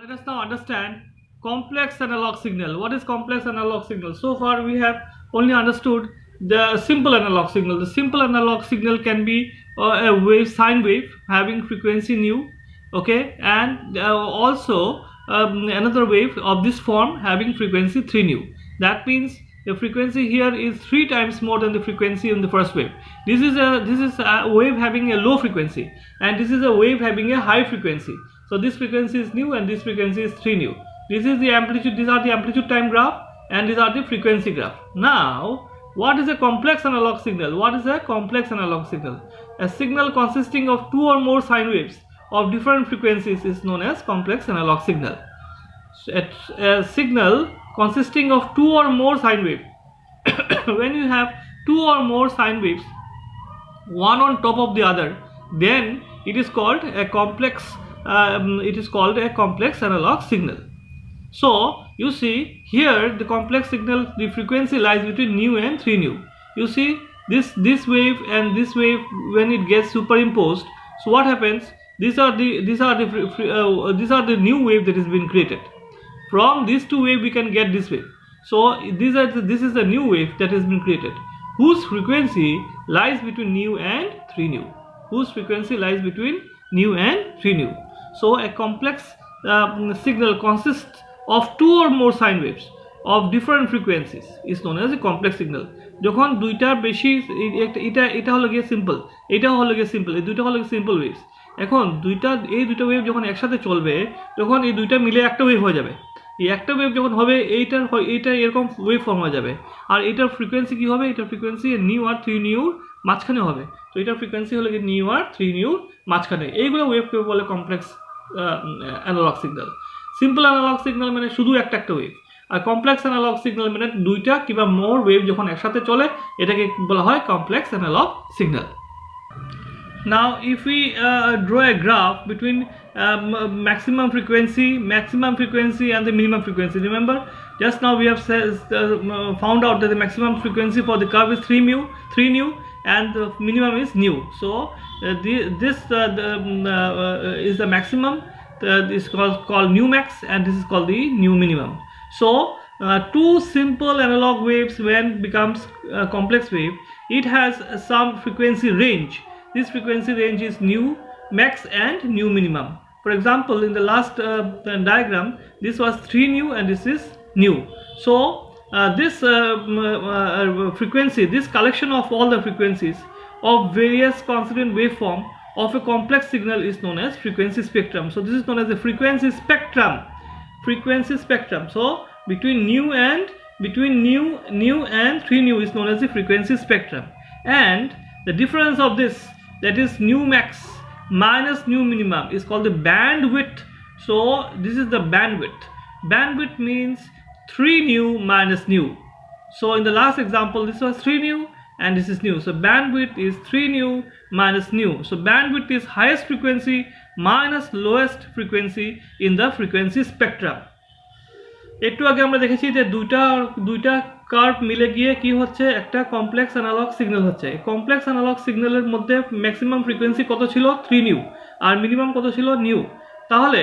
Let us now understand complex analog signal. What is complex analog signal? So far we have only understood the simple analog signal. The simple analog signal can be a wave, sine wave having frequency nu, okay, and also another wave of this form having frequency 3 nu. That means the frequency here is 3 times more than the frequency in the first wave. This is a wave having a low frequency, and this is a wave having a high frequency. So this frequency is nu and this frequency is 3 nu. This is the amplitude. These are the amplitude time graph and these are the frequency graph. Now, what is a complex analog signal? What is a complex analog signal? A signal consisting of 2 or more sine waves of different frequencies is known as complex analog signal. A signal consisting of 2 or more sine waves. When you have 2 or more sine waves, one on top of the other, then it is called a complex. Complex analog signal. So you see here the complex signal, the frequency lies between nu and 3 nu. You see this wave and this wave, when it gets superimposed, so what happens? These are the new wave that has been created. From these two waves we can get this wave. So this is the new wave that has been created, whose frequency lies between nu and 3 nu. Whose frequency lies between nu and 3 nu. So a complex signal consists of 2 or more sine waves of different frequencies is known as a complex signal. যখন দুইটার বেশি, এটা হলো গিয়ে simple, এটা হলো গিয়ে simple, এই দুইটা হলো সিম্পল ওয়েভস। এখন এই দুইটা ওয়েভ যখন একসাথে চলবে, তখন এই দুইটা মিলে একটা ওয়েভ হয়ে যাবে। এই একটা ওয়েভ যখন হবে, এইটা এরকম ওয়েভ ফর্ম হয়ে যাবে। আর এটার ফ্রিকোয়েন্সি কি হবে? এটার ফ্রিকোয়েন্সি নিউ আর 3 নিউর মাঝখানে হবে। তো এটার ফ্রিকোয়েন্সি হলো গিয়ে নিউ আর 3 নিউর মাঝখানে। এইগুলো ওয়েভকে বলে complex analogue signal. Simple analogue signal মানে শুধু একটা ওয়েভ, আর কমপ্লেক্স অ্যানালগ সিগন্যাল মানে দুইটা কিংবা মোর ওয়েভ যখন একসাথে চলে, এটাকে বলা হয় complex analogue signal. Now if we draw a graph between maximum frequency and the minimum frequency. Remember, just now we have found out that the maximum frequency for the curve is 3 nu and the minimum is nu. So this is the maximum. This is called nu max and this is called the nu minimum. So two simple analog waves, when becomes a complex wave, it has some frequency range. This frequency range is nu max and nu minimum. For example, in the last diagram, this was 3 nu and this is nu. So this frequency, this collection of all the frequencies of various constituent waveform of a complex signal is known as frequency spectrum. So this is known as the frequency spectrum. So between nu and 3 nu is known as the frequency spectrum. And the difference of this, that is nu max minus nu minimum, is called the bandwidth. So this is the bandwidth. Bandwidth means 3 nu minus nu. So in the last example, this was 3 nu and this is nu. So bandwidth is 3 nu minus nu. So bandwidth is highest frequency minus lowest frequency in the frequency spectrum. একটু আগে আমরা দেখেছি যে দুইটা curve মিলে গিয়ে কি হচ্ছে, একটা কমপ্লেক্স অ্যানালগ সিগন্যাল হচ্ছে। কমপ্লেক্স অ্যানালগ সিগন্যালের মধ্যে ম্যাক্সিমাম ফ্রিকোয়েন্সি কত ছিল? 3 নিউ, আর মিনিমাম কত ছিল? নিউ। তাহলে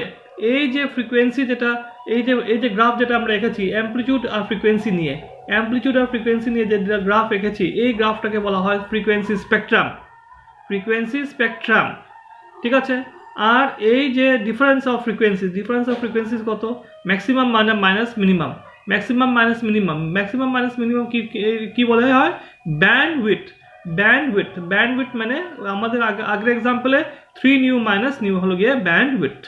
এই যে ফ্রিকোয়েন্সি যেটা, এই যে গ্রাফ যেটা আমরা রেখেছি অ্যামপ্লিটিউড আর ফ্রিকোয়েন্সি নিয়ে যে গ্রাফ রেখেছি, এই গ্রাফটাকে বলা হয় ফ্রিকোয়েন্সি স্পেকট্রাম। ঠিক আছে। আর এই যে ডিফারেন্স অফ ফ্রিকোয়েন্সিস কত? Maximum minus minimum. Maximum minus minimum কি বলা হয়? ব্যান্ডউইথ মানে আমাদের আগের এক্সাম্পলে 3 নিউ মাইনাস নিউ হলো গিয়ে ব্যান্ডউইথ।